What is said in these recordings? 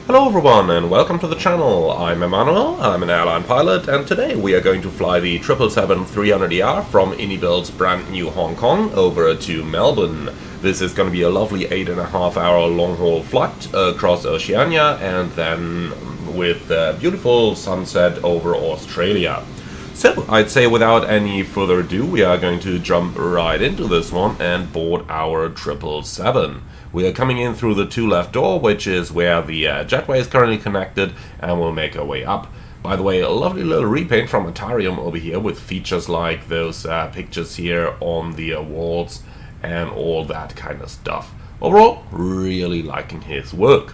Hello everyone and welcome to the channel. I'm Emmanuel, I'm an airline pilot, and today we are going to fly the 777-300ER from iniBuild's brand new Hong Kong over to Melbourne. This is going to be a lovely 8.5 hour long haul flight across Oceania and then with a beautiful sunset over Australia. So I'd say without any further ado we are going to jump right into this one and board our 777. We are coming in through the 2 left door, which is where the jetway is currently connected, and we'll make our way up. By the way, a lovely little repaint from Atarium over here with features like those pictures here on the walls and all that kind of stuff. Overall, really liking his work.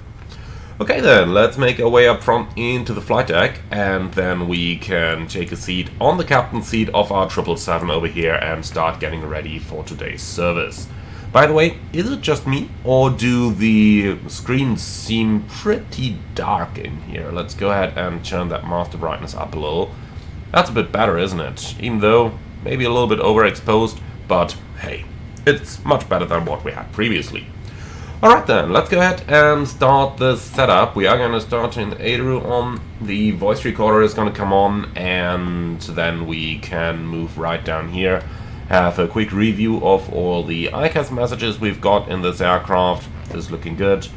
Okay then, let's make our way up front into the flight deck, and then we can take a seat on the captain's seat of our 777 over here and start getting ready for today's service. By the way, is it just me, or do the screens seem pretty dark in here? Let's go ahead and turn that master brightness up a little. That's a bit better, isn't it? Even though, maybe a little bit overexposed, but hey, it's much better than what we had previously. Alright then, let's go ahead and start the setup. We are going to start in the ADRU on. The voice recorder is going to come on, and then we can move right down here. Have a quick review of all the ICAS messages we've got in this aircraft. This is looking good.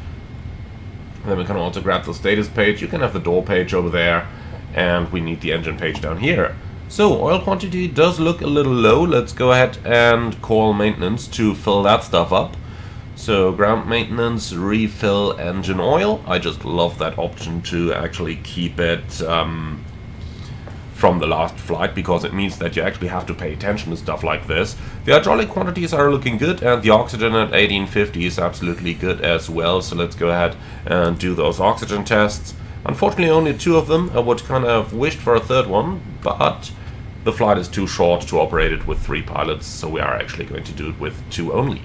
Then we can also grab the status page. You can have the door page over there, and we need the engine page down here. So oil quantity does look a little low. Let's go ahead and call maintenance to fill that stuff up. So ground maintenance, refill engine oil. I just love that option to actually keep it from the last flight, because it means that you actually have to pay attention to stuff like this. The hydraulic quantities are looking good, and the oxygen at 1850 is absolutely good as well. So let's go ahead and do those oxygen tests. Unfortunately only 2 of them. I would kind of wished for a 3rd one, but the flight is too short to operate it with 3 pilots, so we are actually going to do it with 2 only.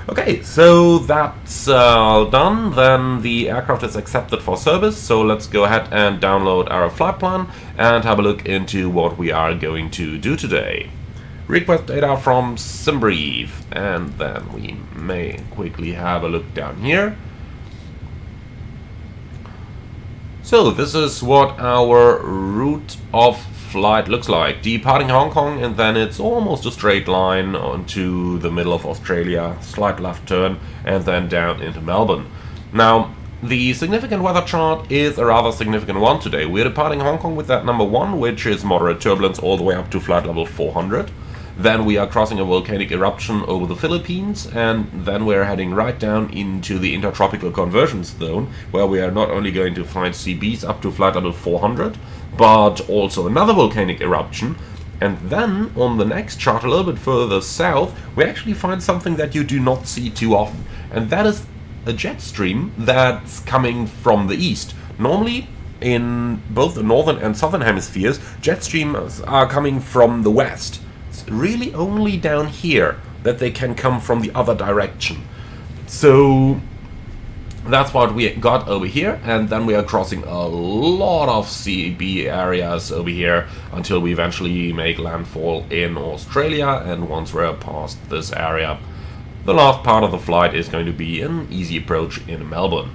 Okay, so that's done. Then the aircraft is accepted for service, so let's go ahead and download our flight plan and have a look into what we are going to do today. Request data from SimBrief, and then we may quickly have a look down here. So this is what our route of flight looks like. Departing Hong Kong, and then it's almost a straight line onto the middle of Australia, slight left turn, and then down into Melbourne. Now, the significant weather chart is a rather significant one today. We're departing Hong Kong with that number 1, which is moderate turbulence all the way up to flight level 400. Then we are crossing a volcanic eruption over the Philippines, and then we're heading right down into the intertropical convergence zone, where we are not only going to find CBs up to flight level 400, but also another volcanic eruption. And then on the next chart, a little bit further south, we actually find something that you do not see too often, and that is a jet stream that's coming from the east. Normally, in both the northern and southern hemispheres, jet streams are coming from the west. It's really only down here that they can come from the other direction. So that's what we got over here, and then we are crossing a lot of CB areas over here until we eventually make landfall in Australia. And once we're past this area, the last part of the flight is going to be an easy approach in Melbourne.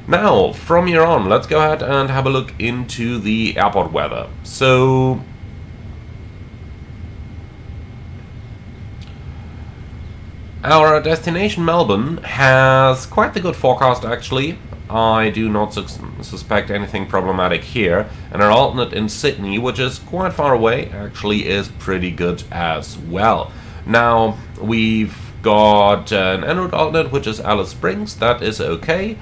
Now, from here on, let's go ahead and have a look into the airport weather. So our destination Melbourne has quite the good forecast actually. I do not suspect anything problematic here, and our alternate in Sydney, which is quite far away, actually is pretty good as well. Now we've got an en route alternate, which is Alice Springs. That is okay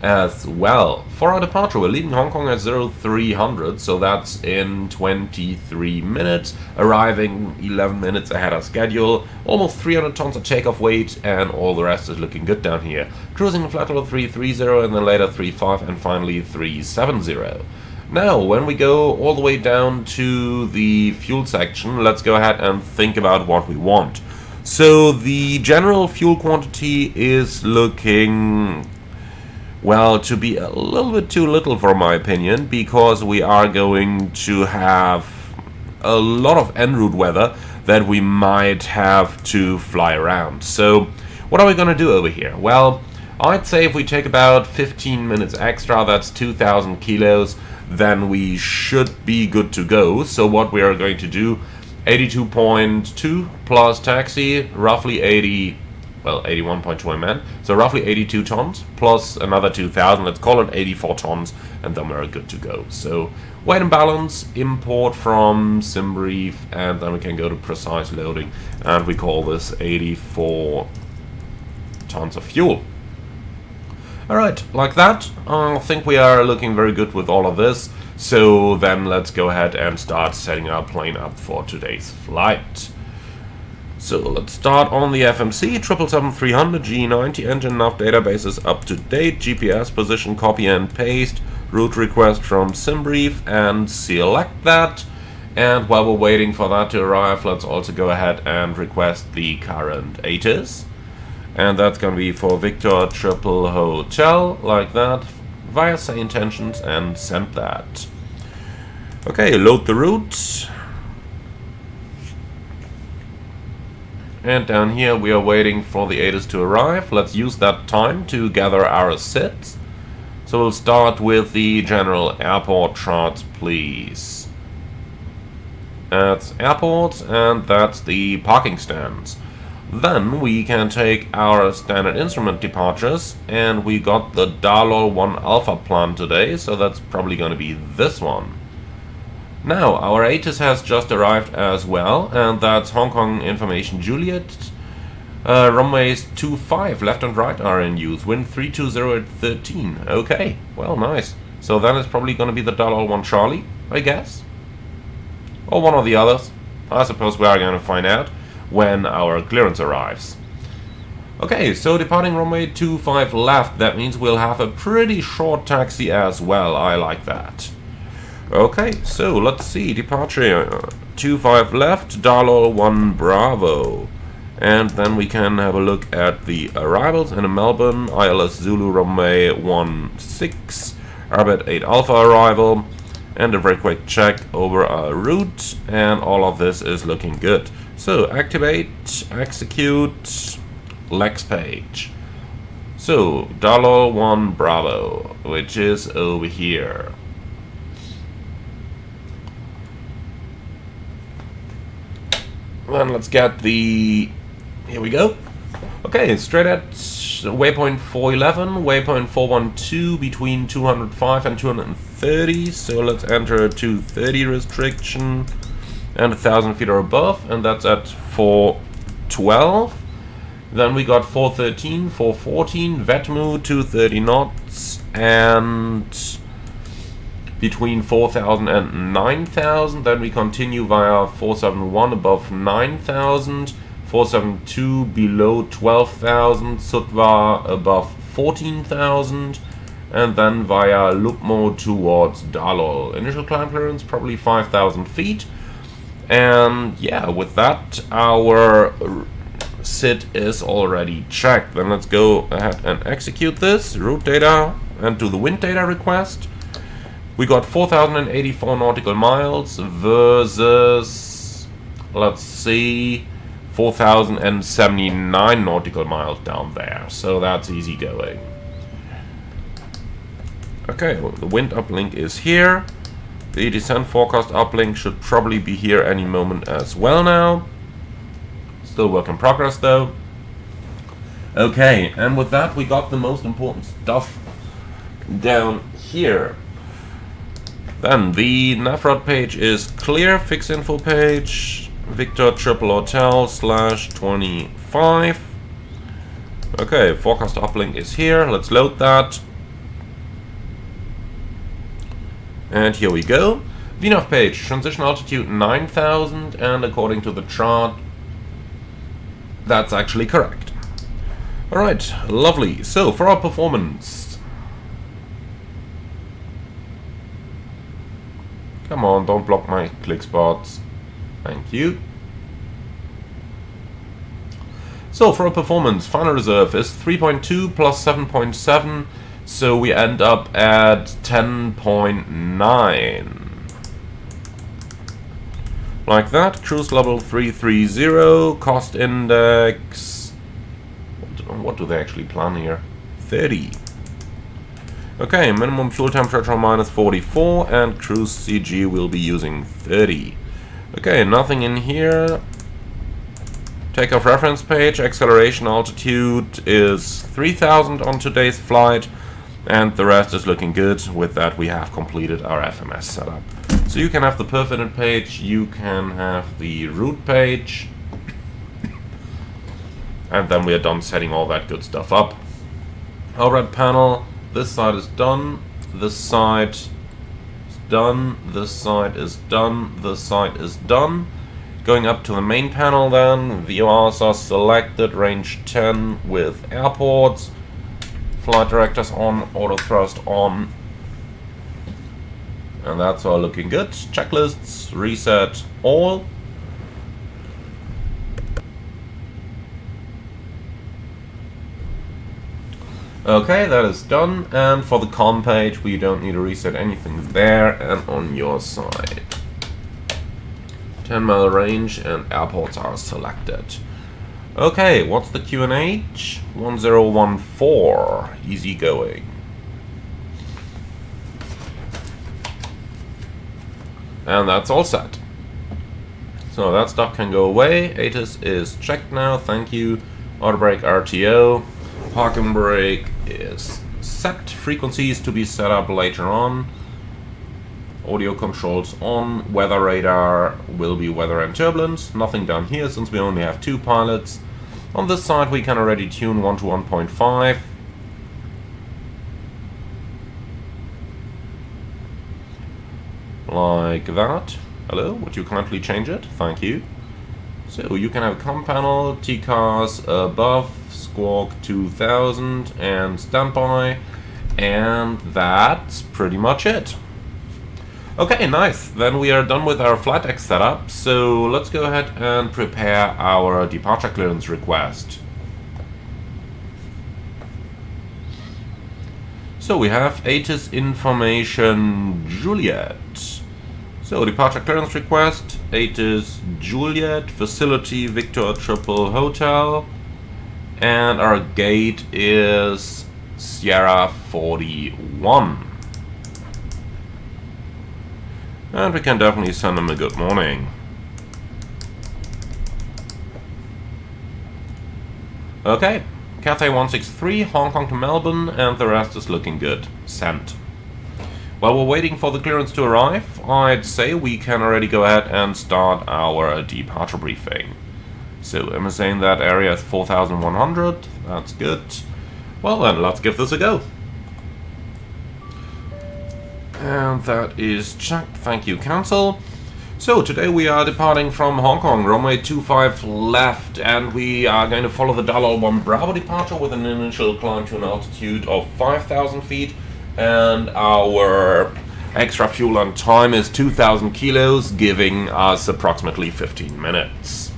as well. For our departure, we're leaving Hong Kong at 0300, so that's in 23 minutes, arriving 11 minutes ahead of schedule, almost 300 tons of takeoff weight, and all the rest is looking good down here. Cruising flight level 330, and then later 35, and finally 370. Now, when we go all the way down to the fuel section, let's go ahead and think about what we want. So the general fuel quantity is looking, well, to be a little bit too little for my opinion, because we are going to have a lot of en route weather that we might have to fly around. So what are we going to do over here? Well, I'd say if we take about 15 minutes extra, that's 2,000 kilos, then we should be good to go. So what we are going to do, 82.2 plus taxi, roughly 80, well, 81.2 MN, so roughly 82 tons, plus another 2,000, let's call it 84 tons, and then we're good to go. So, weight and balance, import from SimBrief, and then we can go to precise loading, and we call this 84 tons of fuel. Alright, like that, I think we are looking very good with all of this. So then let's go ahead and start setting our plane up for today's flight. So let's start on the FMC, 777-300 G90 engine, nav database is up to date, GPS position copy and paste, route request from SimBrief, and select that. And while we're waiting for that to arrive, let's also go ahead and request the current ATIS. And that's going to be for Victor Triple Hotel, like that, via say intentions, and send that. Okay, load the route. And down here we are waiting for the ATIS to arrive. Let's use that time to gather our sets. So we'll start with the general airport charts, please. That's airports, and that's the parking stands. Then we can take our standard instrument departures, and we got the Dalol 1 Alpha plan today, so that's probably going to be this one. Now, our ATIS has just arrived as well, and that's Hong Kong Information Juliet. Runways 25 left and right are in use, wind 320 at 13. Okay, well, nice. So then it's probably going to be the Dalol 1 Charlie, I guess. Or one of the others. I suppose we are going to find out when our clearance arrives. Okay, so departing runway 25 left, that means we'll have a pretty short taxi as well. I like that. Okay, so let's see, departure 25 left, Dalol 1 Bravo. And then we can have a look at the arrivals in Melbourne, ILS Zulu runway 16, Arbet 8 Alpha arrival, and a very quick check over our route, and all of this is looking good. So, activate, execute, Lex page. So, Dalol 1 Bravo, which is over here. Then let's get the... here we go. Okay, straight at waypoint 411, waypoint 412 between 205 and 230. So let's enter a 230 restriction. And 1,000 feet or above, and that's at 412. Then we got 413, 414, VETMU 230 knots, and between 4,000 and 9,000. Then we continue via 471 above 9,000, 472 below 12,000, Sutwa above 14,000, and then via Lupmo towards Dalol. Initial climb clearance probably 5,000 feet. And yeah, with that, our SID is already checked. Then let's go ahead and execute this route data and do the wind data request. We got 4,084 nautical miles versus, let's see, 4,079 nautical miles down there. So that's easy going. Okay, well, the wind uplink is here. The descent forecast uplink should probably be here any moment as well now. Still work in progress though. Okay, and with that we got the most important stuff down here. Then the navroute page is clear, fix info page, Victor Triple Hotel /25. Okay, forecast uplink is here, let's load that. And here we go. VNAV page, transition altitude 9,000, and according to the chart, that's actually correct. Alright, lovely. So, for our performance. Come on, don't block my click spots. Thank you. So, for our performance, final reserve is 3.2 plus 7.7. So we end up at 10.9. Like that. Cruise level 330. Cost index. What do they actually plan here? 30. Okay, minimum fuel temperature -44, and cruise CG will be using 30. Okay, nothing in here. Takeoff reference page, acceleration altitude is 3000 on today's flight, and the rest is looking good. With that, we have completed our FMS setup. So you can have the perf page, you can have the route page, and then we are done setting all that good stuff up. Overhead panel, this side is done, this side is done, this side is done, this side is done. Going up to the main panel then, VORs are selected, range 10 with airports, flight directors on, auto thrust on, and that's all looking good. Checklists, reset all. Okay, that is done, and for the comm page we don't need to reset anything there, and on your side 10-mile range and airports are selected. Okay, what's the QNH? 1014, easy going. And that's all set. So that stuff can go away. ATIS is checked now, thank you. Auto brake RTO. Parking brake is set. Frequencies to be set up later on. Audio controls on. Weather radar will be weather and turbulence. Nothing done here since we only have 2 pilots. On this side we can already tune 1 to 1.5. Like that. Hello, would you kindly change it? Thank you. So you can have a comm panel, TCARs above, Squawk 2000 and standby, and that's pretty much it. Okay, nice. Then we are done with our flight deck setup, so let's go ahead and prepare our departure clearance request. So we have ATIS information Juliet. So departure clearance request, ATIS Juliet, facility Victor Triple Hotel, and our gate is Sierra 41. And we can definitely send them a good morning. Okay, Cathay 163, Hong Kong to Melbourne, and the rest is looking good. Sent. While we're waiting for the clearance to arrive, I'd say we can already go ahead and start our departure briefing. So MSA in that area is 4100, that's good. Well then, let's give this a go. And that is checked, thank you, cancel. So today we are departing from Hong Kong, runway 25 left, and we are going to follow the Dalal 1 Bravo departure with an initial climb to an altitude of 5,000 feet. And our extra fuel on time is 2,000 kilos, giving us approximately 15 minutes.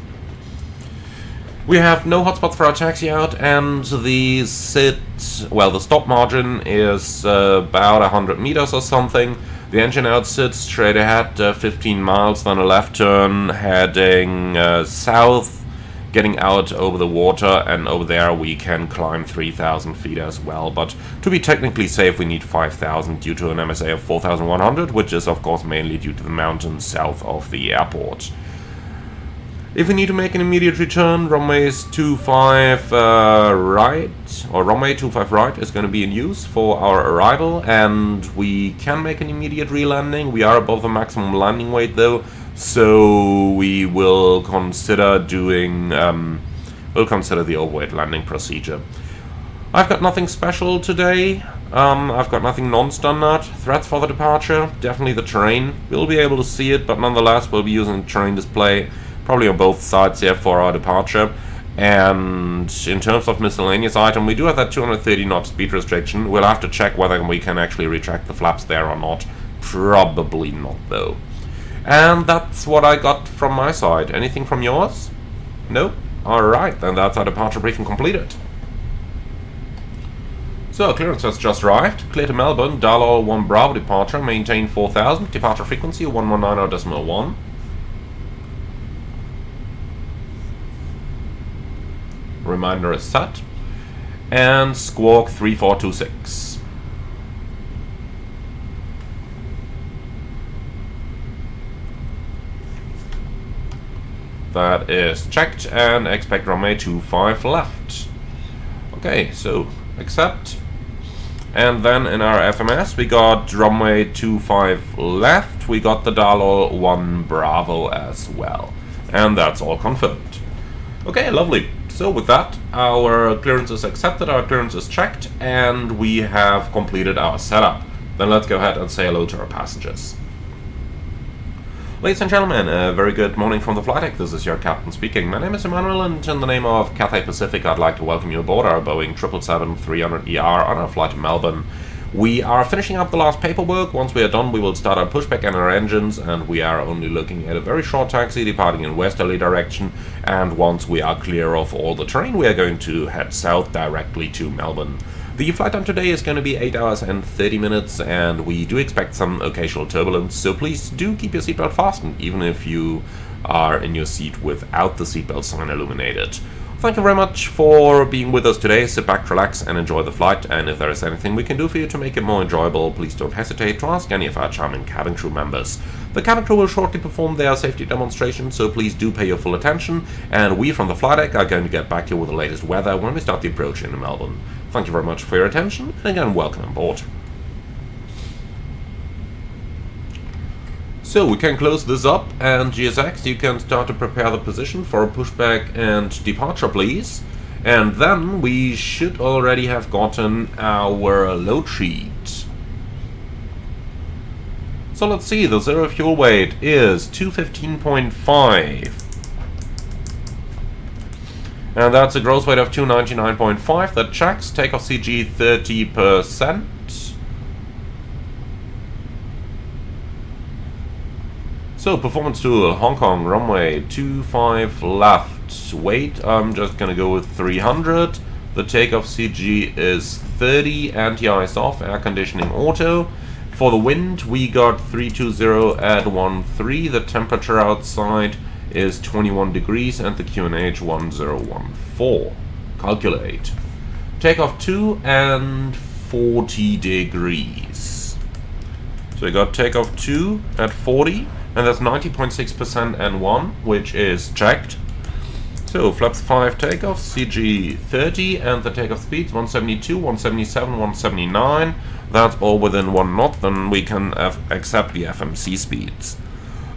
We have no hotspots for our taxi out, and the stop margin is about 100 meters or something. The engine out sits straight ahead, 15 miles, then a left turn heading south, getting out over the water, and over there we can climb 3,000 feet as well. But to be technically safe we need 5,000 due to an MSA of 4,100, which is of course mainly due to the mountains south of the airport. If we need to make an immediate return, runways 25 right, or runway 25 right is going to be in use for our arrival, and we can make an immediate re-landing. We are above the maximum landing weight though, so we will consider doing, we'll consider the overweight landing procedure. I've got nothing special today. I've got nothing non-standard. Threats for the departure, definitely the terrain. We'll be able to see it, but nonetheless we'll be using the terrain display probably on both sides here for our departure. And in terms of miscellaneous item, we do have that 230 knot speed restriction. We'll have to check whether we can actually retract the flaps there or not. Probably not though. And that's what I got from my side. Anything from yours? Nope. Alright, then that's our departure briefing completed. So, clearance has just arrived. Clear to Melbourne, Dalal 1 Bravo departure, maintain 4,000, departure frequency 119.1. Reminder is set. and squawk 3426. That is checked, and expect runway 25 left. Okay, so accept. And then in our FMS we got runway 25 left, we got the dial 1 Bravo as well. And that's all confirmed. Okay, lovely. So with that, our clearance is accepted, our clearance is checked, and we have completed our setup. Then let's go ahead and say hello to our passengers. Ladies and gentlemen, a very good morning from the flight deck. This is your captain speaking. My name is Emmanuel, and in the name of Cathay Pacific, I'd like to welcome you aboard our Boeing 777-300ER on our flight to Melbourne. We are finishing up the last paperwork. Once we are done, we will start our pushback and our engines, and we are only looking at a very short taxi departing in westerly direction. And once we are clear of all the terrain, we are going to head south directly to Melbourne. The flight time today is going to be 8 hours and 30 minutes, and we do expect some occasional turbulence, so please do keep your seatbelt fastened, even if you are in your seat without the seatbelt sign illuminated. Thank you very much for being with us today. Sit back, relax, and enjoy the flight, and if there is anything we can do for you to make it more enjoyable, please don't hesitate to ask any of our charming cabin crew members. The cabin crew will shortly perform their safety demonstration, so please do pay your full attention, and we from the flight deck are going to get back to you with the latest weather when we start the approach into Melbourne. Thank you very much for your attention, and again, welcome aboard. So we can close this up, and GSX, you can start to prepare the position for a pushback and departure, please. And then we should already have gotten our load sheet. So let's see, the zero fuel weight is 215.5. And that's a gross weight of 299.5. That checks. Takeoff CG 30%. So performance tool, Hong Kong, runway 25 left. Weight, I'm just gonna go with 300. The takeoff CG is 30. Anti-ice off. Air conditioning auto. For the wind, we got 320 at 13. The temperature outside is 21 degrees, and the QNH 1014. Calculate. Takeoff 2 and 40 degrees. So we got takeoff 2 at 40, and that's 90.6% N1, which is checked. So flaps 5 takeoff, CG 30, and the takeoff speeds 172, 177, 179. That's all within 1 knot, then we can accept the FMC speeds.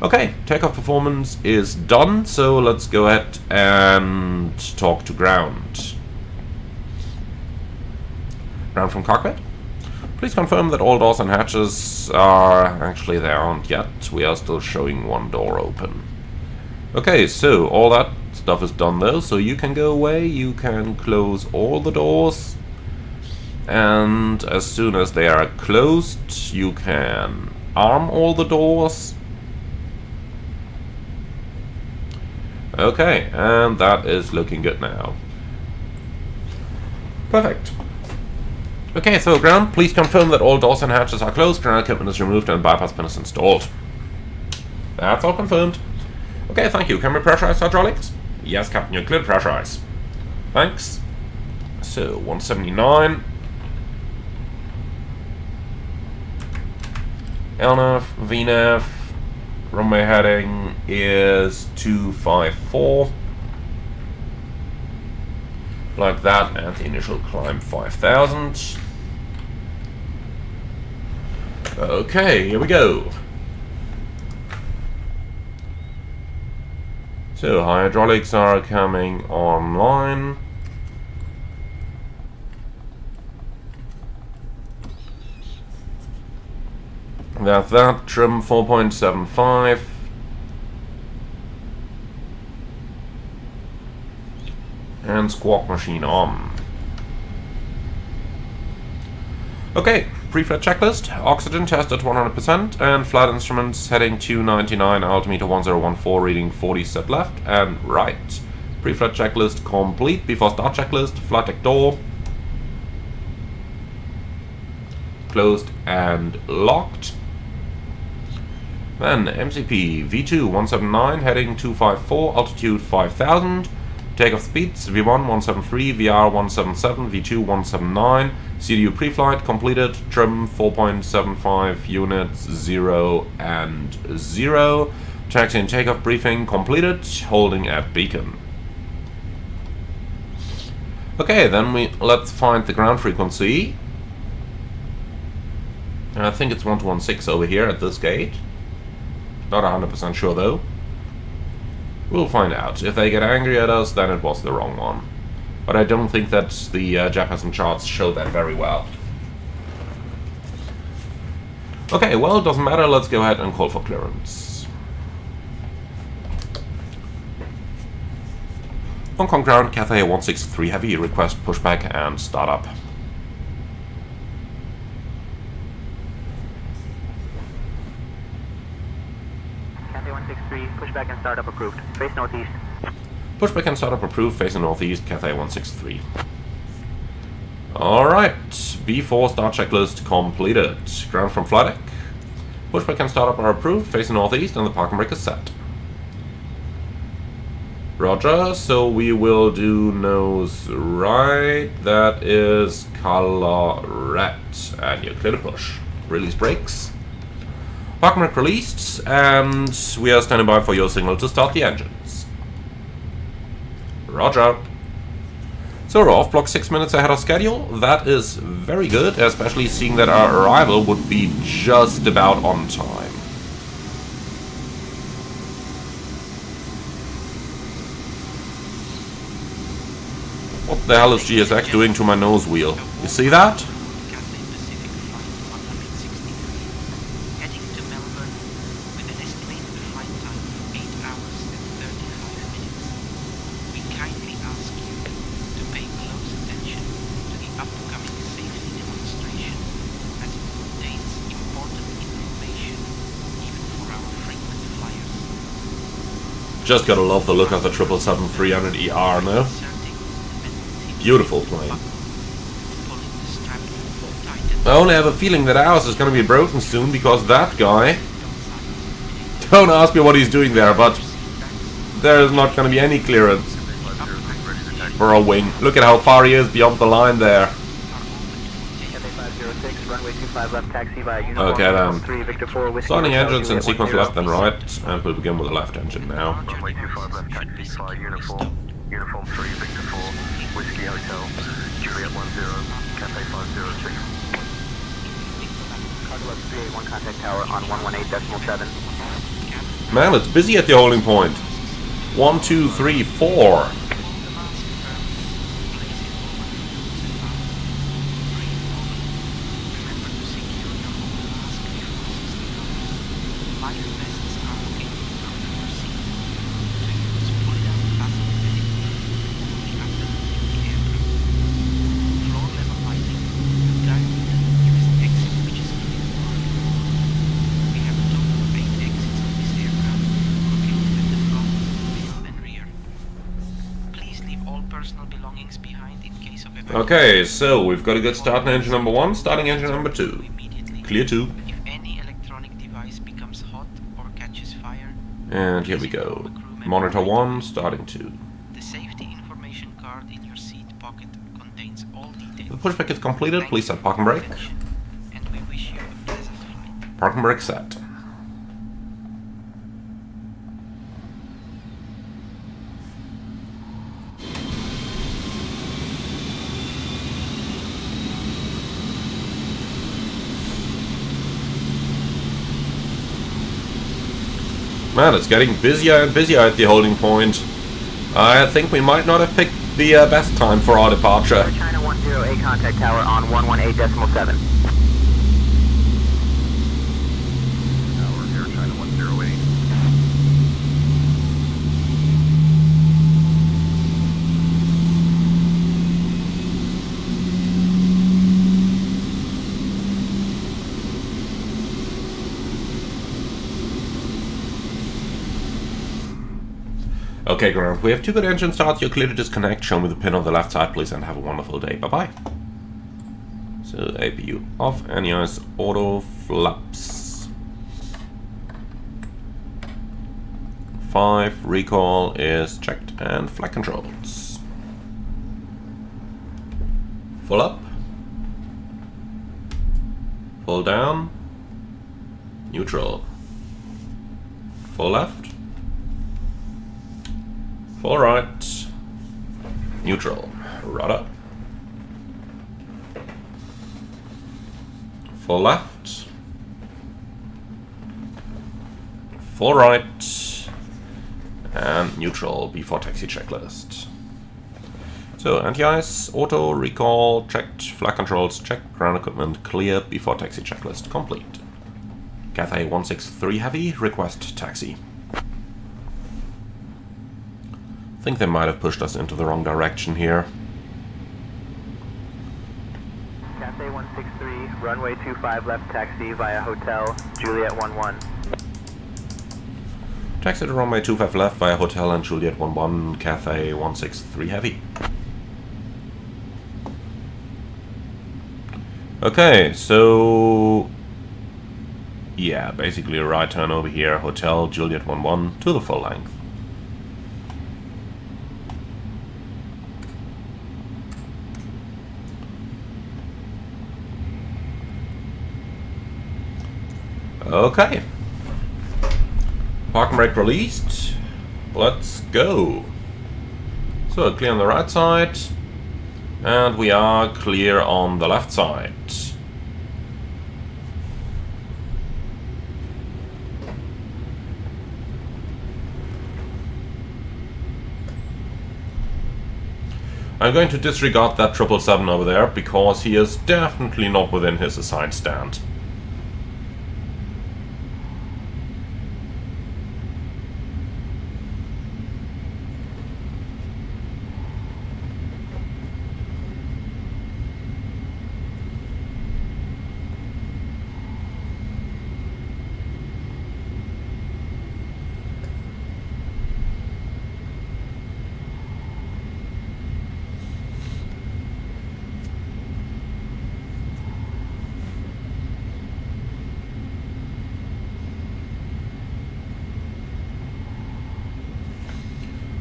Okay, takeoff performance is done, so let's go ahead and talk to ground. Ground from cockpit. Please confirm that all doors and hatches are... Actually, they aren't yet. We are still showing one door open. Okay, so all that stuff is done though, so you can go away, you can close all the doors. And as soon as they are closed, you can arm all the doors. Okay, and that is looking good now. Perfect. Okay, so ground, please confirm that all doors and hatches are closed, ground equipment is removed, and bypass pin is installed. That's all confirmed. Okay, thank you. Can we pressurize hydraulics? Yes, Captain, you're clear to pressurize. Thanks. So, 179. LNAV, VNAV. Runway heading is 254. Like that, and the initial climb 5000. Okay, here we go. So, hydraulics are coming online. That's that, trim 4.75. And squawk machine on. Okay, pre-flight checklist. Oxygen test at 100%, and flight instruments heading 299, altimeter 1014, reading 40 set left and right. Pre-flight checklist complete. Before start checklist, flight deck door closed and locked. Then MCP V2 179 heading 254, altitude 5000. Takeoff speeds, V1 173, VR 177, V2 179, CDU pre-flight completed, trim 4.75 units, 0 and 0. Taxi and takeoff briefing completed, holding at beacon. Okay, then let's find the ground frequency. And I think it's 1216 over here at this gate. Not 100% sure though. We'll find out. If they get angry at us, then it was the wrong one. But I don't think that the Japanese charts show that very well. Okay, well, it doesn't matter. Let's go ahead and call for clearance. Hong Kong ground, Cathay 163 Heavy, request pushback and startup. Cathay 163, pushback and startup approved. Face northeast. Pushback and startup approved, facing northeast, Cathay 163. Alright, B4 start checklist completed. Ground from flight deck. Pushback and startup are approved, facing northeast, and the parking brake is set. Roger, so we will do nose right, that is color red, and you're clear to push. Release brakes. Parking brake released, and we are standing by for your signal to start the engines. Roger. So we're off block 6 minutes ahead of schedule. That is very good, especially seeing that our arrival would be just about on time. What the hell is GSX doing to my nose wheel? You see that? Heading to Melbourne with an estimated flight time of 8 hours and 35 minutes. We kindly ask you to pay close attention to the upcoming safety demonstration as it contains important information even for our frequent flyers. Just gotta love the look of the 777-300ER, no? Beautiful plane. I only have a feeling that ours is going to be broken soon because that guy... Don't ask me what he's doing there, but there is not going to be any clearance for a wing. Look at how far he is beyond the line there. Okay then. Starting engines in sequence left and right, and we'll begin with the left engine now. Uniform 3, Victor 4, Whiskey Hotel, Juliet 10, Cafe 506. Cargo 381 contact tower on 118.7. Man, it's busy at the holding point. 1, 2, 3, 4. Okay, so we've got a good start in engine number 1, starting engine number 2. Clear 2. If any electronic device becomes hot or catches fire, and here we go. Monitor 1, starting 2. The safety information card in your seat pocket contains all details. The pushback is completed, please set parking brake. And we wish you a pleasant flight. Parking brake set. Man, it's getting busier and busier at the holding point. I think we might not have picked the best time for our departure. China 10A contact tower on 118.7. Tower here, China 108. Okay, ground, we have 2 good engine starts. You're clear to disconnect. Show me the pin on the left side, please, and have a wonderful day. Bye-bye. So, APU off, NES auto flaps. 5, recall is checked, and flight controls. Full up. Full down. Neutral. Full left. Full right. Neutral. Rudder. Full left. Full right. And neutral before taxi checklist. So, anti-ice, auto, recall, checked, flight controls, checked, ground equipment, clear before taxi checklist complete. Cathay 163 Heavy, request taxi. I think they might have pushed us into the wrong direction here. Cathay 163, runway 25 left taxi via hotel, Juliet 11. Taxi to runway 25 left via hotel and Juliet 11, Cathay 163 Heavy. Okay, so yeah, basically a right turn over here, hotel, Juliet 11 to the full length. Okay. Parking brake released. Let's go. So clear on the right side. And we are clear on the left side. I'm going to disregard that 777 over there because he is definitely not within his assigned stand.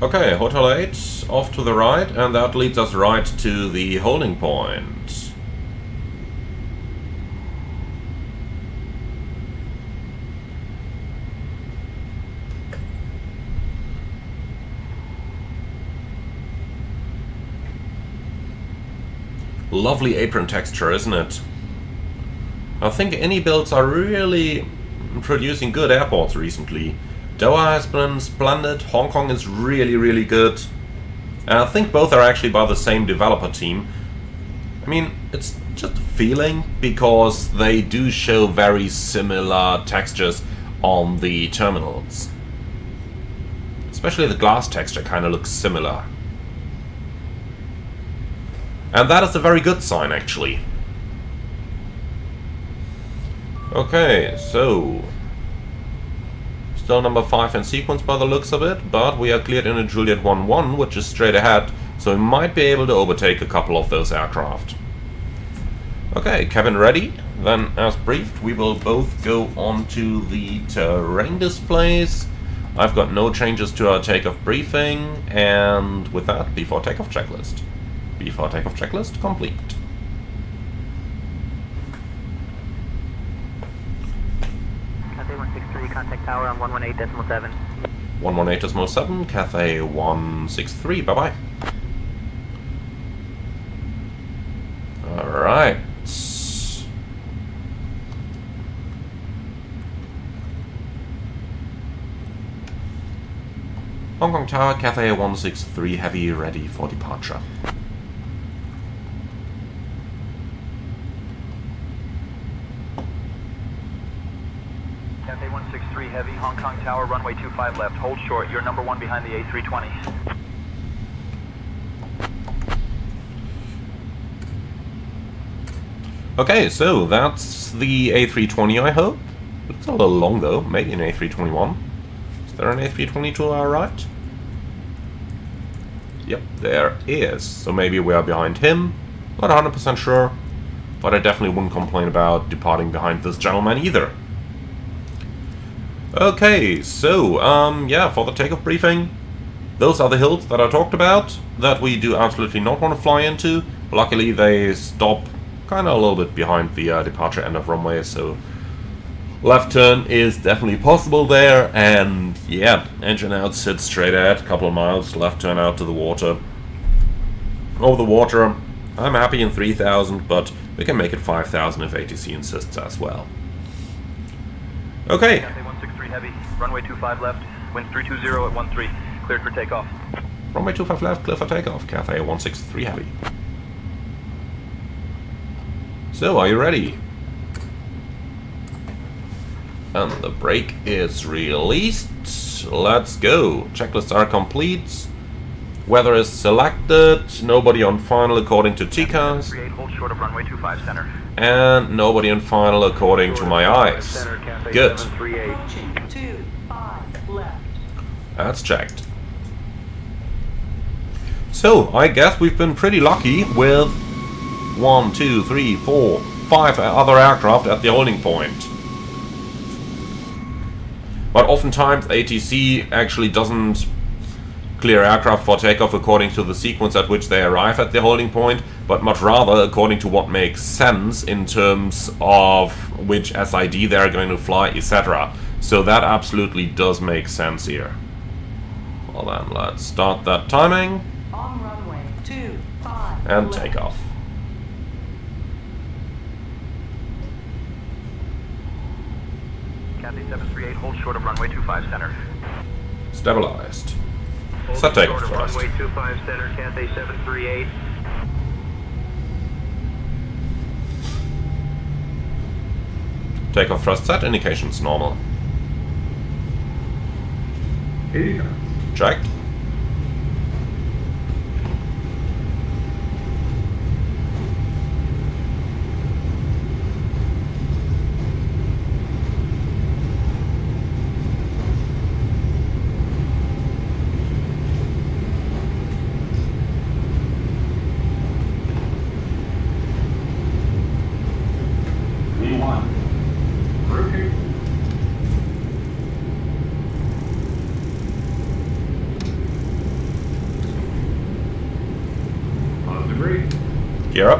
Okay, Hotel 8 off to the right, and that leads us right to the holding point. Lovely apron texture, isn't it? I think iniBuild's are really producing good airports recently. Doha has been splendid, Hong Kong is really good. And I think both are actually by the same developer team. I mean, it's just a feeling, because they do show very similar textures on the terminals. Especially the glass texture kind of looks similar. And that is a very good sign, actually. Okay, so still number 5 in sequence by the looks of it, but we are cleared in a Juliet 11, which is straight ahead, so we might be able to overtake a couple of those aircraft. Okay, cabin ready. Then, as briefed, we will both go on to the terrain displays. I've got no changes to our takeoff briefing, and with that, before takeoff checklist. Before takeoff checklist complete. Contact tower on 118.7. 118.7, Cathay 163, bye-bye. Alright. Hong Kong Tower, Cathay 163, heavy, ready for departure. Cathay 163 Heavy, Hong Kong Tower, runway 25 left. Hold short. You're number 1 behind the A320. Okay, so that's the A320, I hope. It's a little long though, maybe an A321. Is there an A320 to our right? Yep, there is. So maybe we are behind him. Not 100% sure, but I definitely wouldn't complain about departing behind this gentleman either. Okay, so, yeah, for the takeoff briefing, those are the hills that I talked about, that we do absolutely not want to fly into. Luckily, they stop kind of a little bit behind the departure end of runway, so left turn is definitely possible there, and yeah, engine out, sit straight ahead, a couple of miles, left turn out to the water. Over the water, I'm happy in 3,000, but we can make it 5,000 if ATC insists as well. Okay. Cathay 163 heavy, runway 25 left, wind 320 at 13, cleared for takeoff. Runway 25 left, clear for takeoff, Cathay 163 heavy. So, are you ready? And the brake is released. Let's go. Checklists are complete. Weather is selected. Nobody on final according to TCAS. 38, hold short of runway 25 center. And nobody on final according to my eyes. Good. Approaching 25 left. That's checked. So, I guess we've been pretty lucky with 1, 2, 3, 4, 5 other aircraft at the holding point. But oftentimes ATC actually doesn't clear aircraft for takeoff according to the sequence at which they arrive at the holding point, but much rather according to what makes sense in terms of which SID they're going to fly, etc. So that absolutely does make sense here. Well then, let's start that timing. On runway 25 And left. takeoff. Cathay 738, hold short of runway 25 center. Stabilized. Set takeoff first. Runway 25 center, Cathay 738. Takeoff thrust set, indications normal. 80 knots. Checked. Gear up.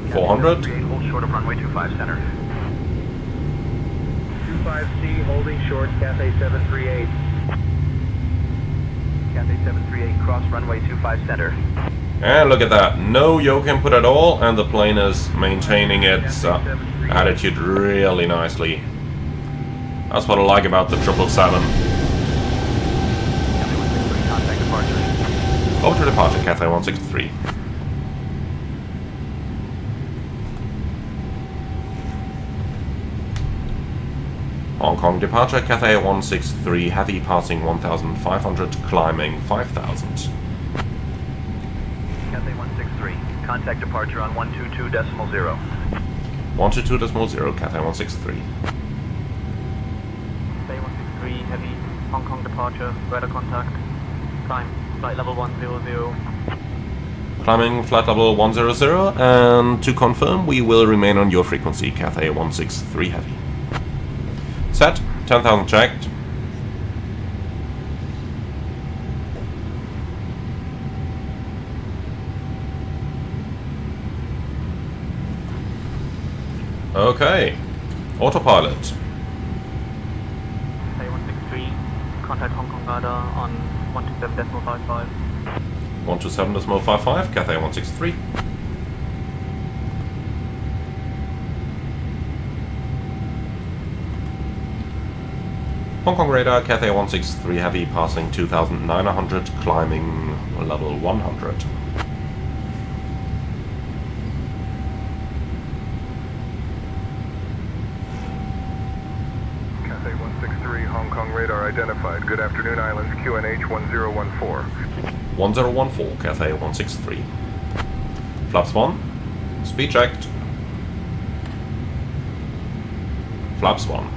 Cathay 400. 738, hold short of runway 25 center. 25C, holding short, Cathay 738. Cathay 738, cross runway 25 center. And look at that. No yoke input at all, and the plane is maintaining its attitude really nicely. That's what I like about the 777. Cathay 163, contact departure. Over to departure, Cathay 163. Hong Kong departure, Cathay 163, heavy passing 1,500, climbing 5,000. Cathay 163, contact departure on 122.0. 122.0, Cathay 163. Cathay 163, heavy, Hong Kong departure, radar contact, climb, flight level 100. Climbing flight level 100, and to confirm, we will remain on your frequency, Cathay 163 heavy. Set, 10,000 checked. Okay, autopilot. Cathay 163, contact Hong Kong radar on 127.55. 127.55, Cathay 163. Hong Kong radar, Cathay 163 heavy, passing 2,900, climbing level 100. Cathay 163, Hong Kong radar identified. Good afternoon, islands, QNH 1014. 1014, Cathay 163. Flaps 1, speed checked. Flaps 1.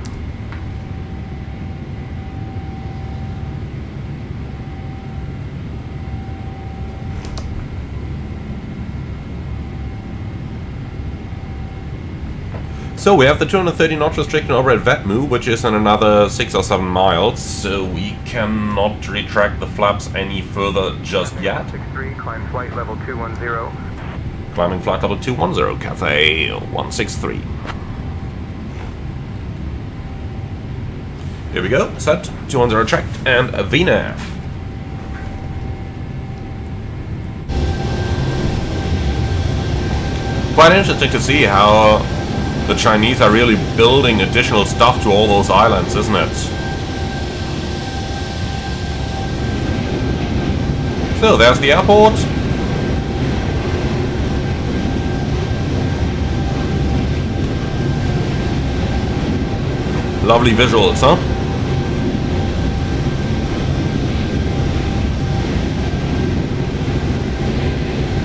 So we have the 230 knot restriction over at Vetmu, which is in another 6 or 7 miles, so we cannot retract the flaps any further just yet. 163, climb flight level 210. Climbing flight level 210, Cathay 163. Here we go, set, 210 checked, and a VNAV. Quite interesting to see how the Chinese are really building additional stuff to all those islands, isn't it? So there's the airport. Lovely visuals, huh?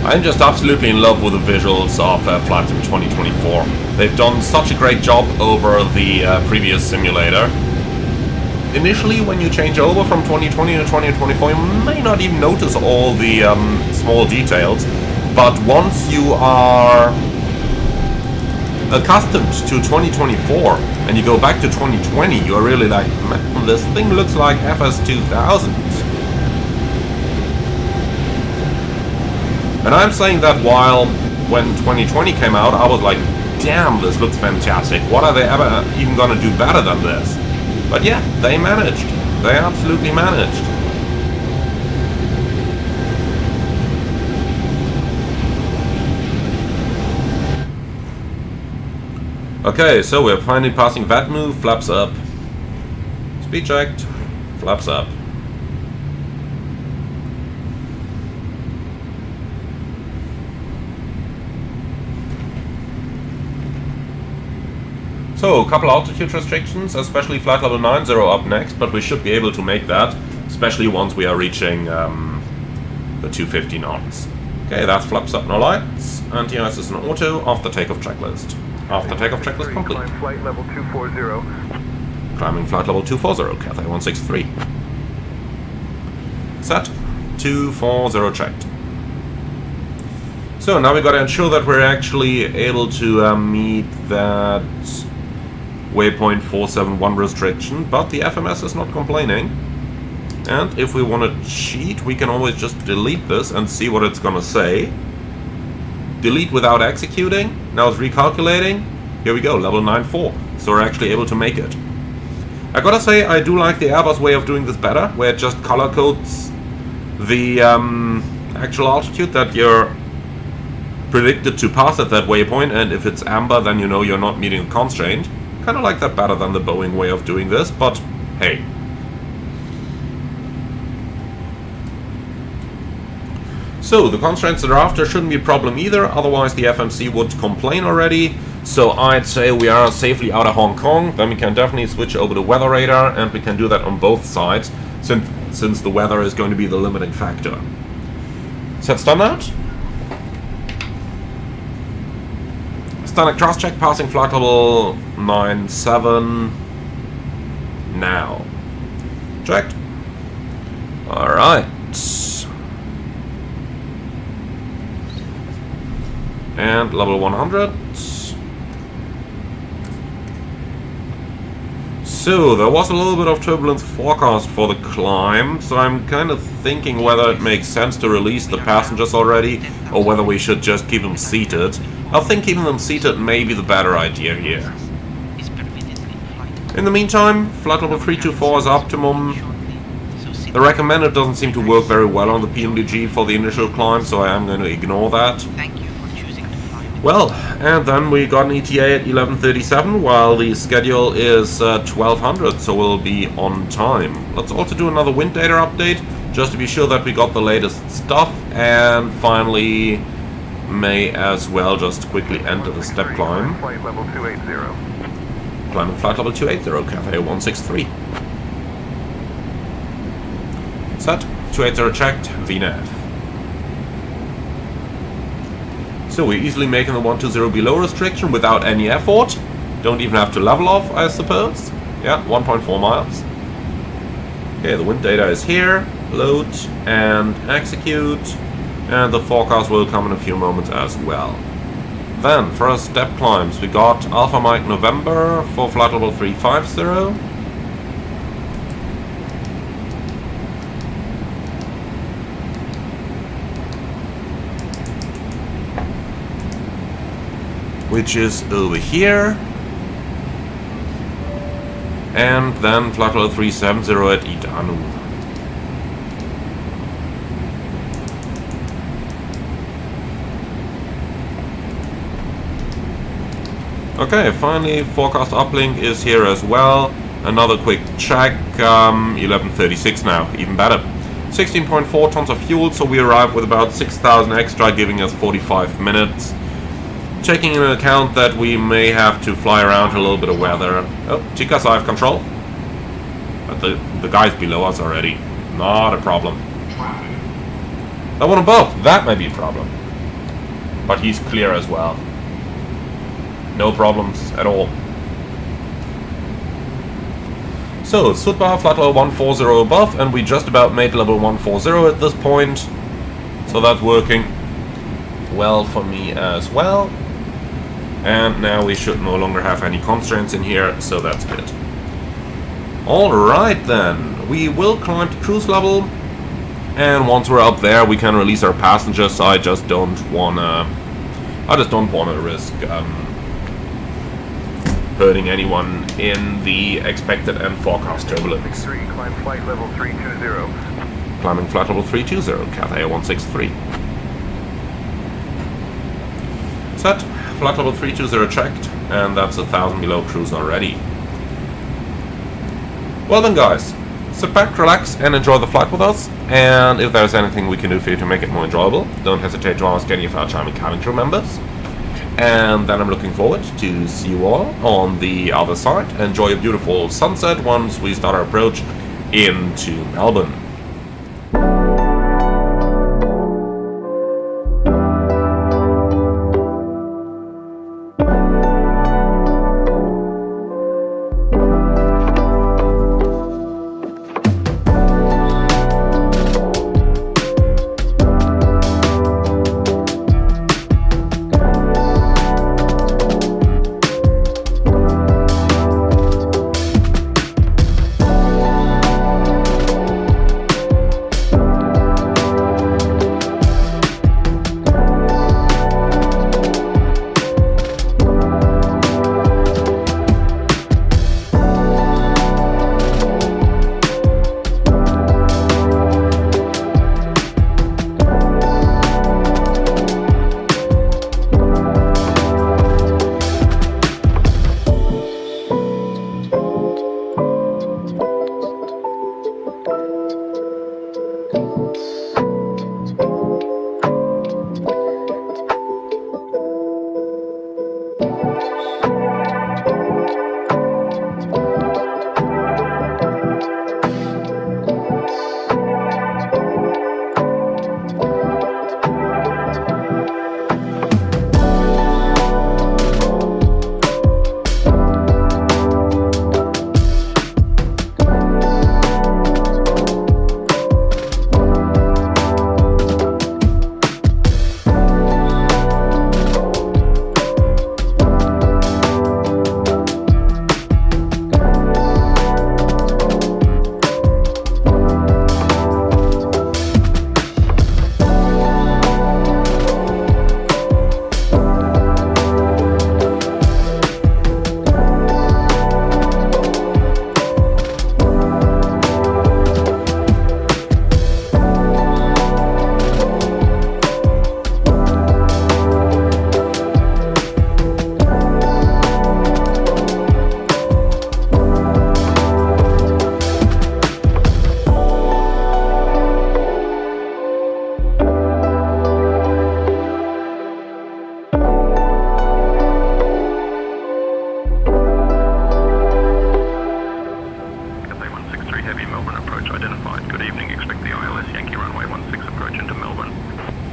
I'm just absolutely in love with the visuals of Flight Sim 2024. They've done such a great job over the previous simulator. Initially, when you change over from 2020 to 2024, you may not even notice all the small details, but once you are accustomed to 2024 and you go back to 2020, you're really like, man, this thing looks like FS2000. And I'm saying that while when 2020 came out, I was like, damn, this looks fantastic. What are they ever even gonna do better than this? But yeah, they managed. They absolutely managed. Okay, so we're finally passing Vetmu, flaps up. Speed checked, flaps up. So, a couple altitude restrictions, especially flight level 90 up next, but we should be able to make that, especially once we are reaching the 250 knots. Okay, that's flaps up, no lights. Anti-ice is an auto, off the takeoff checklist. After takeoff checklist complete. Climb flight level 240. Climbing flight level 240, Cathay 163. Set, 240 checked. So now we gotta ensure that we're actually able to meet that waypoint 471 restriction, but the FMS is not complaining. And if we want to cheat, we can always just delete this and see what it's gonna say. Delete without executing. Now it's recalculating. Here we go, level 94. So we're actually able to make it. I gotta say, I do like the Airbus way of doing this better, where it just color codes the actual altitude that you're predicted to pass at that waypoint, and if it's amber, then you know you're not meeting the constraint. Kind of like that better than the Boeing way of doing this, but hey. So, the constraints that are after shouldn't be a problem either, otherwise the FMC would complain already. So I'd say we are safely out of Hong Kong, then we can definitely switch over to weather radar, and we can do that on both sides, since the weather is going to be the limiting factor. Set standard. Standard cross-check, passing flight level 97 now. Checked. Alright. And level 100. So, there was a little bit of turbulence forecast for the climb, so I'm kind of thinking whether it makes sense to release the passengers already, or whether we should just keep them seated. I think keeping them seated may be the better idea here. In the meantime, flight level 324 is optimum. The recommended doesn't seem to work very well on the PMDG for the initial climb, so I am going to ignore that. Well, and then we got an ETA at 11:37, while the schedule is 1200, so we'll be on time. Let's also do another wind data update, just to be sure that we got the latest stuff, and finally may as well just quickly enter the step climb. Flight level 280. Climbing flight level 280, Cathay 163. Set, 280 checked, VNAV. So we're easily making the 120 below restriction without any effort. Don't even have to level off, I suppose. Yeah, 1.4 miles. Okay, the wind data is here. Load and execute. And the forecast will come in a few moments as well. then for our step climbs, we got Alpha Mike November for flight level 350. Which is over here. And then flight level 370 at Idanu. Okay, finally forecast uplink is here as well. Another quick check, 11:36 now, even better. 16.4 tons of fuel, so we arrive with about 6,000 extra, giving us 45 minutes. Taking into account that we may have to fly around a little bit of weather. Oh, Chikas, I have control. But the guys below us already. Not a problem. That one above, that may be a problem. But he's clear as well. No problems at all. So, Sudbar, flight level 140 above, and we just about made level 140 at this point. So that's working well for me as well. And now we should no longer have any constraints in here, so that's good. Alright then, we will climb to cruise level. And once we're up there, we can release our passengers. I just don't wanna risk hurting anyone in the expected and forecast turbulence. 3, climb flight level 320. Climbing flight level 320, Cathay 163. Set, flight level 320 checked, and that's 1,000 below cruise already. Well then guys, sit back, relax, and enjoy the flight with us, and if there's anything we can do for you to make it more enjoyable, don't hesitate to ask any of our charming cabin crew members. And then I'm looking forward to see you all on the other side. Enjoy a beautiful sunset once we start our approach into Melbourne.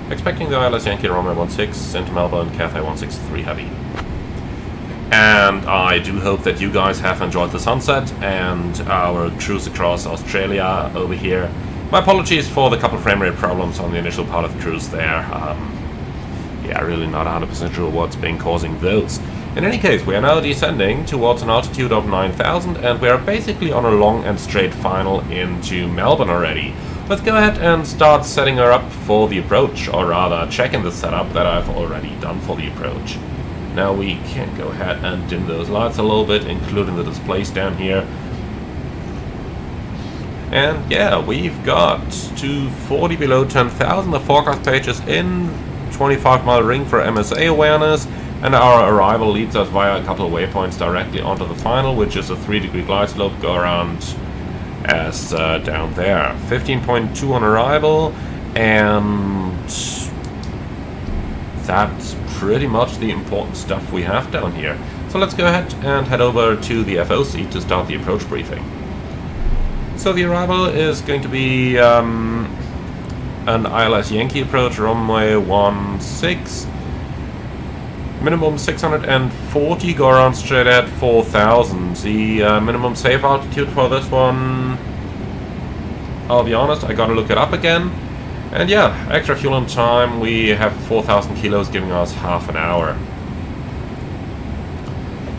Expecting the ILS Yankee runway 16 into Melbourne, Cathay 163 heavy. And I do hope that you guys have enjoyed the sunset and our cruise across Australia over here. My apologies for the couple frame rate problems on the initial part of the cruise there. yeah, really not 100% sure what's been causing those. In any case, we are now descending towards an altitude of 9,000 and we are basically on a long and straight final into Melbourne already. Let's go ahead and start setting her up for the approach, or rather checking the setup that I've already done for the approach. Now we can go ahead and dim those lights a little bit, including the displays down here. And yeah, we've got to 40 below 10,000, the forecast page is in, 25-mile ring for MSA awareness, and our arrival leads us via a couple of waypoints directly onto the final, which is a 3-degree glide slope, go around as down there. 15.2 on arrival, and that's pretty much the important stuff we have down here. So let's go ahead and head over to the FOC to start the approach briefing. So the arrival is going to be an ILS Yankee approach, runway 16. Minimum 640, go around straight at 4,000. The minimum safe altitude for this one, I'll be honest, I gotta look it up again. And yeah, extra fuel and time, we have 4,000 kilos giving us half an hour.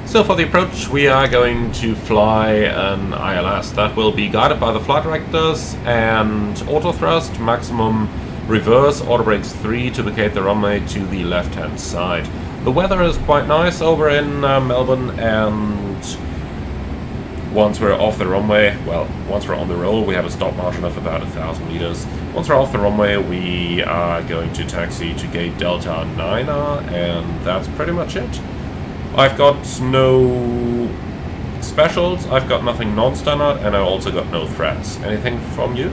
So for the approach, we are going to fly an ILS that will be guided by the flight directors and auto thrust, maximum reverse, auto brakes 3 to vacate the runway to the left hand side. The weather is quite nice over in Melbourne, and once we're off the runway, well, once we're on the roll, we have a stop margin of about 1,000 meters. Once we're off the runway, we are going to taxi to gate Delta 9R, and that's pretty much it. I've got no specials, I've got nothing non-standard, and I also got no threats. Anything from you?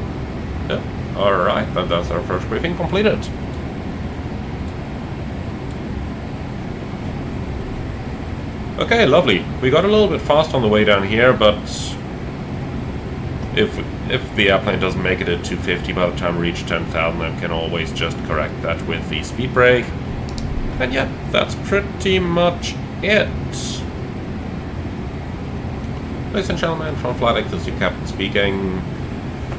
No? Alright, then that's our approach briefing completed. Okay, lovely. We got a little bit fast on the way down here, but if the airplane doesn't make it at 250 by the time we reach 10,000, I can always just correct that with the speed brake. And yeah, that's pretty much it. Ladies and gentlemen, from Flight Deck, this is your captain speaking.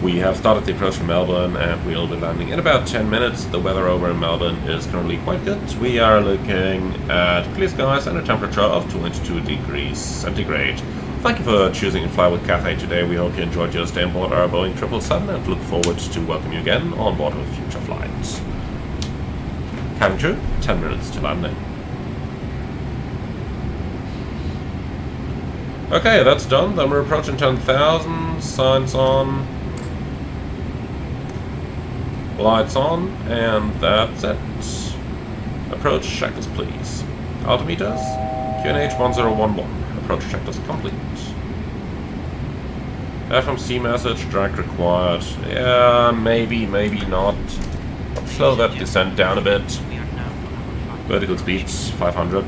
We have started the approach from Melbourne and we'll be landing in about 10 minutes. The weather over in Melbourne is currently quite good. We are looking at clear skies and a temperature of 22 degrees centigrade. Thank you for choosing to fly with Cathay today. We hope you enjoyed your stay on board our Boeing 777 and look forward to welcome you again on board of future flights. Cabin crew, 10 minutes to landing. Okay, that's done. Then we're approaching 10,000. Signs on. Lights on, and that's it. Approach checklist, please. Altimeters, QNH 1011. Approach checklist complete. FMC message, drag required. Yeah, maybe not. Slow that descent down a bit. We are now on our Vertical speeds, 500.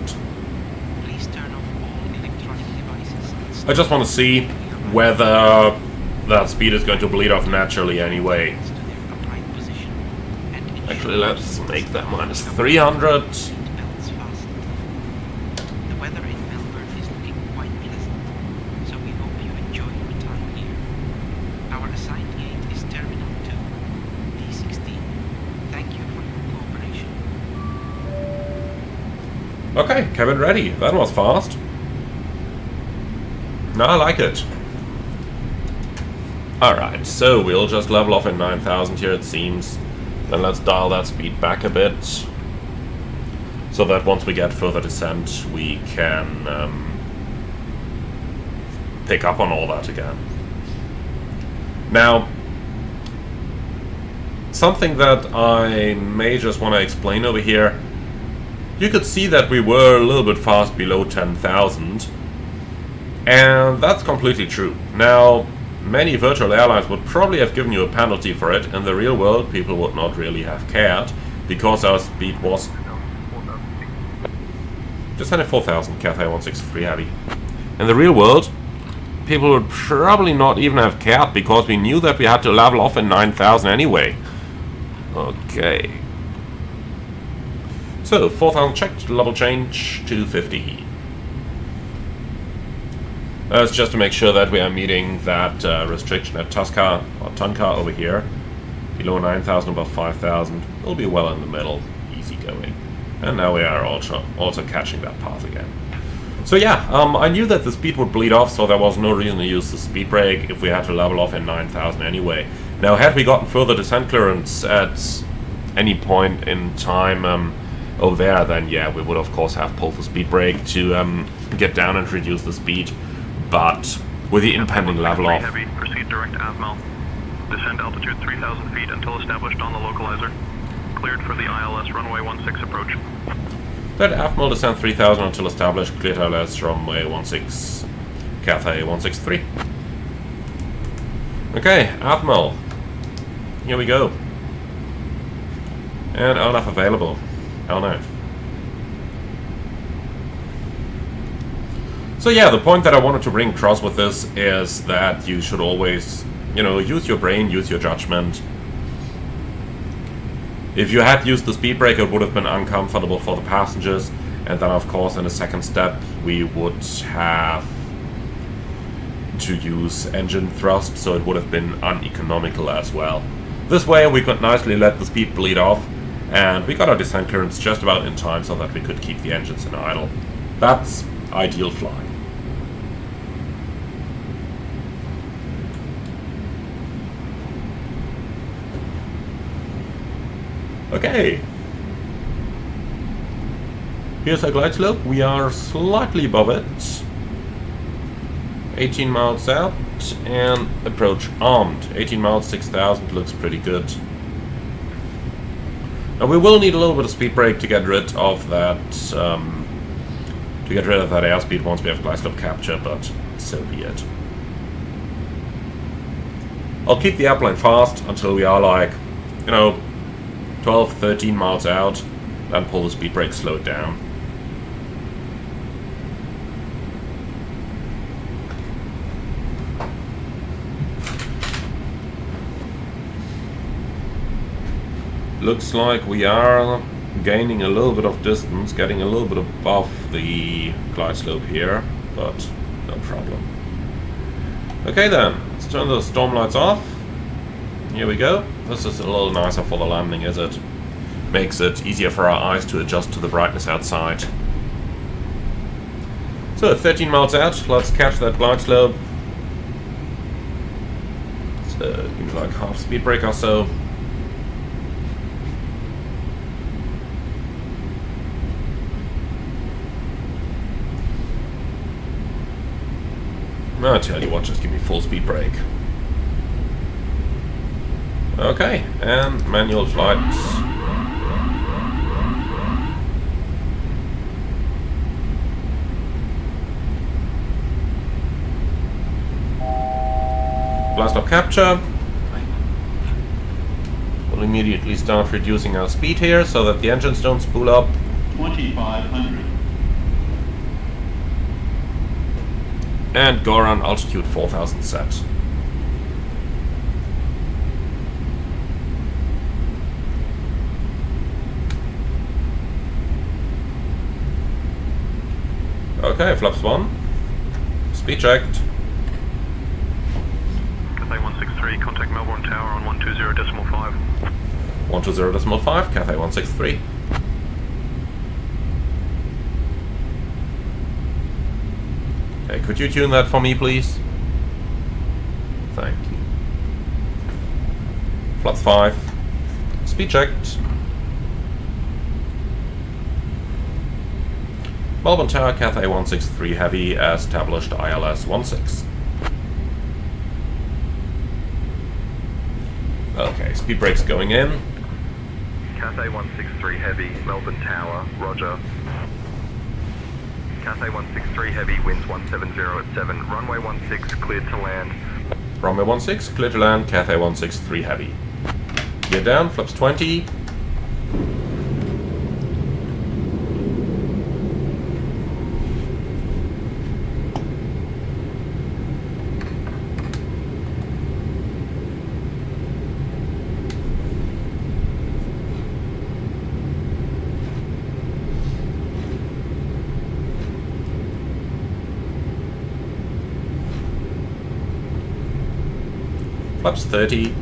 Please turn off all electronic devices. I just want to see whether that speed is going to bleed off naturally anyway. Actually, let's make that minus 300. The weather in Melbourne is looking quite pleasant, so we hope you enjoy your time here. Our assigned gate is Terminal 2, D16. Thank you for your cooperation. Okay, cabin ready. That was fast. No, I like it. Alright, so we'll just level off in 9,000 here, it seems. Then let's dial that speed back a bit, so that once we get further descent, we can pick up on all that again. Now, something that I may just want to explain over here, you could see that we were a little bit fast below 10,000, and that's completely true. Now, many virtual airlines would probably have given you a penalty for it. In the real world, people would not really have cared, because our speed was just under 4,000, Cathay 163 heavy. In the real world, people would probably not even have cared, because we knew that we had to level off in 9,000 anyway. Okay. So, 4,000 checked, level change to 50. That's just to make sure that we are meeting that restriction at Tunka over here. Below 9,000, above 5,000. We'll be well in the middle. Easy going. And now we are also catching that path again. So yeah, I knew that the speed would bleed off, so there was no reason to use the speed brake if we had to level off in 9,000 anyway. Now, had we gotten further descent clearance at any point in time over there, then yeah, we would of course have pulled the speed brake to get down and reduce the speed. But with the impending level off... Heavy, proceed direct to Avmal. Descend altitude 3,000 feet until established on the localizer. Cleared for the ILS runway 16 approach. Let Avmal descend 3,000 until established, cleared ILS runway 16, Cathay 163. Okay, Avmal. Here we go. And LNAV available. LNAV. So yeah, the point that I wanted to bring across with this is that you should always, you know, use your brain, use your judgment. If you had used the speed brake, it would have been uncomfortable for the passengers, and then of course in the second step we would have to use engine thrust, so it would have been uneconomical as well. This way we could nicely let the speed bleed off, and we got our descent clearance just about in time so that we could keep the engines in idle. That's ideal flying. Okay. Here's our glide slope. We are slightly above it. 18 miles out and approach armed. 18 miles, 6,000 looks pretty good. Now we will need a little bit of speed brake to get rid of that airspeed once we have glide slope capture, but so be it. I'll keep the airplane fast until we are like, you know, 12, 13 miles out, then pull the speed brake, slow it down. Looks like we are gaining a little bit of distance, getting a little bit above the glide slope here, but no problem. Okay then, let's turn the storm lights off. Here we go. This is a little nicer for the landing, is it? Makes it easier for our eyes to adjust to the brightness outside. So, 13 miles out, let's catch that glide slope. So, give me like half speed brake or so. I'll tell you what, just give me full speed brake. Okay, and manual flight. Blast up capture. We'll immediately start reducing our speed here so that the engines don't spool up. 2,500. And go around altitude 4,000 set. Okay, flaps 1. Speed checked. Cathay 163, contact Melbourne Tower on 120.5. 120.5, Cathay 163. Okay, could you tune that for me, please? Thank you. Flaps 5. Speed checked. Melbourne Tower, Cathay 163 Heavy, established ILS 16. Okay, speed brakes going in. Cathay 163 Heavy, Melbourne Tower, roger. Cathay 163 Heavy, winds 170 at 7, runway 16 cleared to land. Runway 16, clear to land, Cathay 163 Heavy. Gear down, flaps 20. Flaps 30,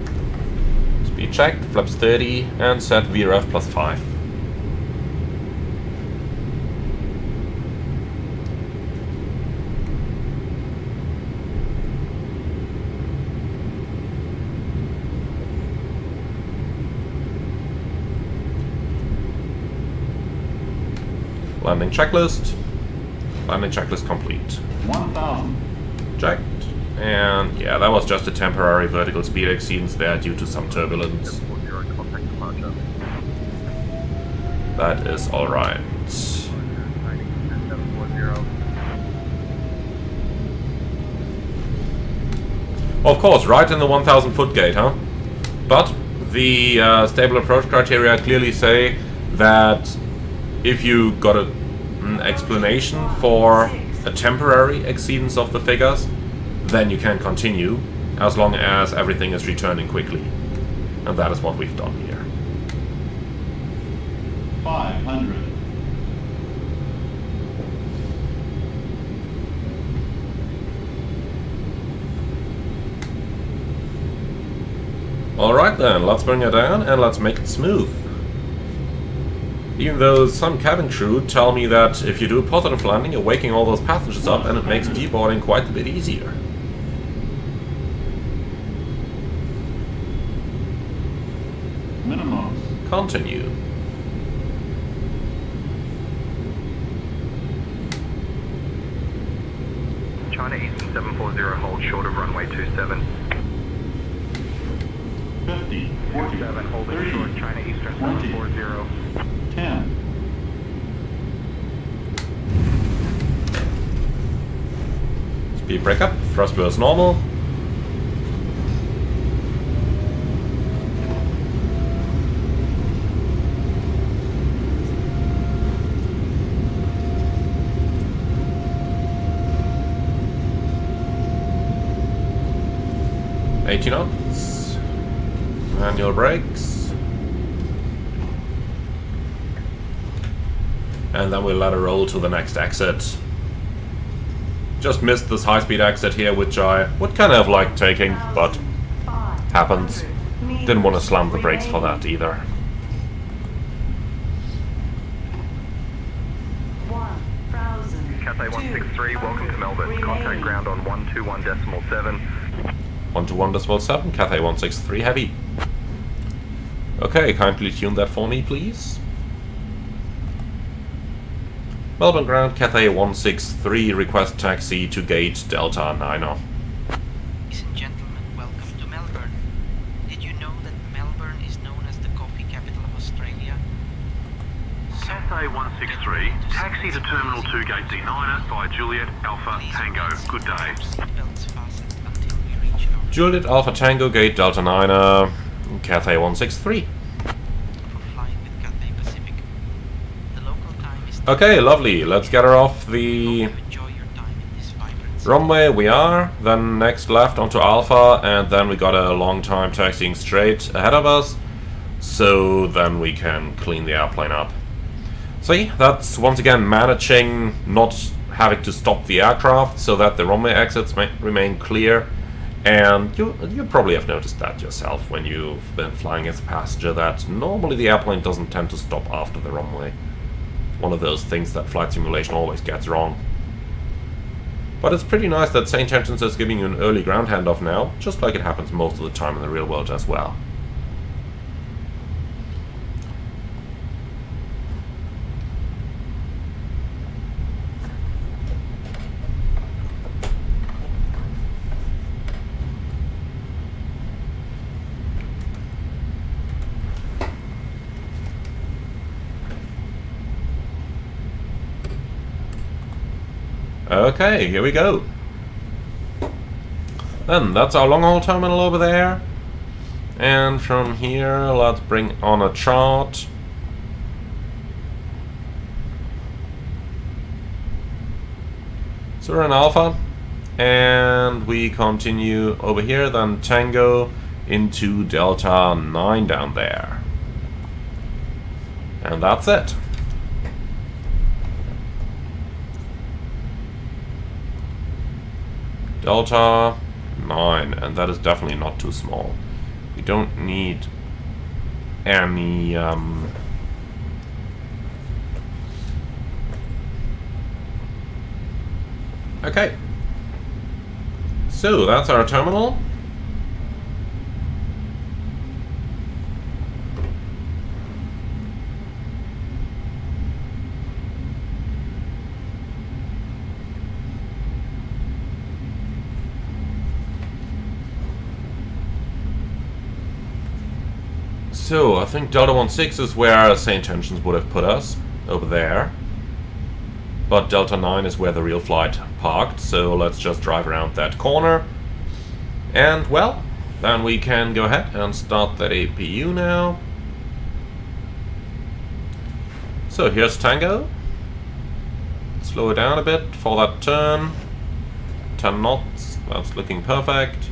speed checked, flaps 30, and set VRF plus 5. Landing checklist. Landing checklist complete. 1,000. Checked. And yeah, that was just a temporary vertical speed exceedance there due to some turbulence. That is alright. Of course, right in the 1,000 foot gate, huh? But the stable approach criteria clearly say that if you got an explanation for a temporary exceedance of the figures, then you can continue as long as everything is returning quickly. And that is what we've done here. 500. Alright then, let's bring it down and let's make it smooth. Even though some cabin crew tell me that if you do a positive landing, you're waking all those passengers up and it makes deboarding quite a bit easier. Minimums. Continue. China Eastern 740, hold short of runway 27. 50. 40. 7, holding 30. short, China Eastern 20. 740. 10. Speed breakup, thrust goes normal. knots. Manual brakes. And then we'll let her roll to the next exit. Just missed this high-speed exit here, which I would kind of like taking, but happens. Didn't want to slam the brakes for that either. Cathay 163, welcome to Melbourne. Contact ground on 121.7. 121.7, Cathay 163 heavy. Okay, kindly tune that for me, please. Melbourne ground, Cathay 163, request taxi to gate Delta 90. Ladies and gentlemen, welcome to Melbourne. Did you know that Melbourne is known as the coffee capital of Australia? Cathay 163, taxi to Terminal 2 Gate D9 by Juliet Alpha Tango. Good day. Seatbelts fastened until we reach our Juliet Alpha Tango, gate Delta 90, Cathay 163. for flying with Cathay Pacific. The local time is Okay, lovely. Let's get her off the Hope you enjoy your time in this vibrant city. runway. We are. Then next left onto Alpha, and then we got a long time taxiing straight ahead of us. So then we can clean the airplane up. See, that's once again managing not having to stop the aircraft so that the runway exits may remain clear. And you probably have noticed that yourself when you've been flying as a passenger, that normally the airplane doesn't tend to stop after the runway. One of those things that flight simulation always gets wrong. But it's pretty nice that St. Engines is giving you an early ground handoff now, just like it happens most of the time in the real world as well. Okay, here we go. Then that's our long haul terminal over there. And from here, let's bring on a chart. So we're in Alpha, and we continue over here, then Tango into Delta 9 down there. And that's it. Delta 9, and that is definitely not too small. We don't need any okay. So that's our terminal. So, I think Delta 16 is where St. Tensions would have put us, over there. But Delta 9 is where the real flight parked, so let's just drive around that corner. And, well, then we can go ahead and start that APU now. So, here's Tango. Slow it down a bit for that turn. 10 knots, that's looking perfect.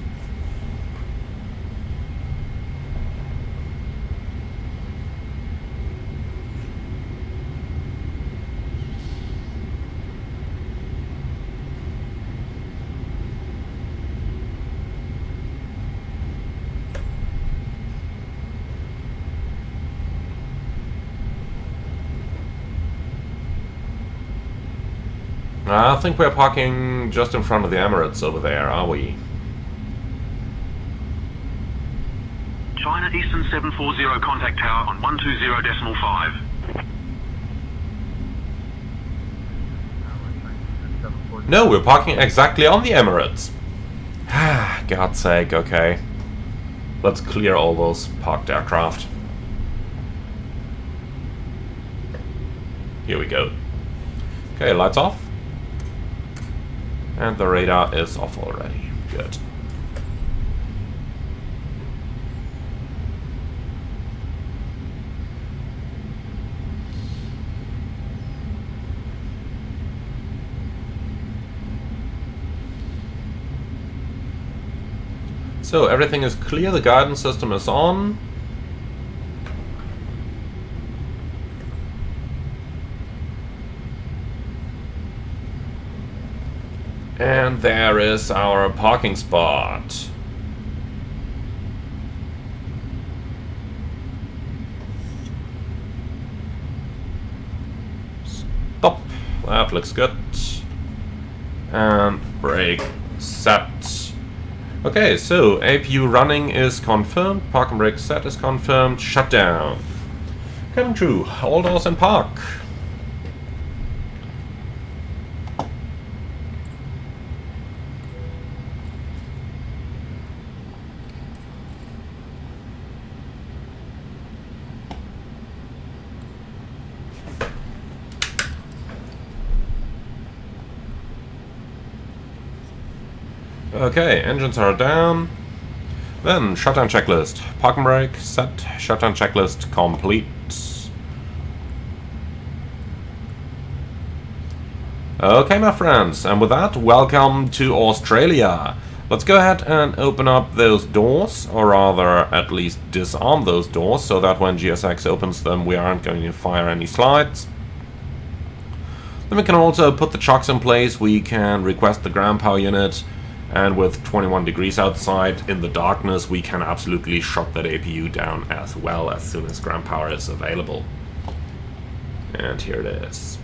I think we're parking just in front of the Emirates over there, are we? China Eastern 740 contact tower on 120.5. No, we're parking exactly on the Emirates. God's sake, okay. Let's clear all those parked aircraft. Here we go. Okay, lights off. And the radar is off already. Good. So everything is clear, the guidance system is on. And there is our parking spot. Stop. That looks good. And brake set. Okay, so APU running is confirmed. Park and brake set is confirmed. Shutdown. Coming true. All doors in park. Okay, engines are down. Then, shutdown checklist. Park and brake, set. Shutdown checklist complete. Okay, my friends, and with that, welcome to Australia. Let's go ahead and open up those doors, or rather, at least disarm those doors, so that when GSX opens them, we aren't going to fire any slides. Then we can also put the chocks in place. We can request the ground power unit. And with 21 degrees outside in the darkness, we can absolutely shut that APU down as well as soon as ground power is available. And here it is.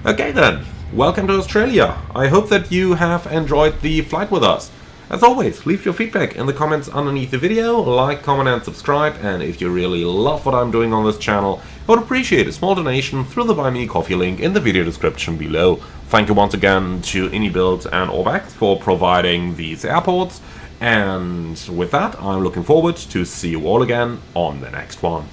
Okay then, welcome to Australia. I hope that you have enjoyed the flight with us. As always, leave your feedback in the comments underneath the video, like, comment and subscribe, and if you really love what I'm doing on this channel, I would appreciate a small donation through the Buy Me Coffee link in the video description below. Thank you once again to iniBuild's and Orbex for providing these airports, and with that, I'm looking forward to see you all again on the next one.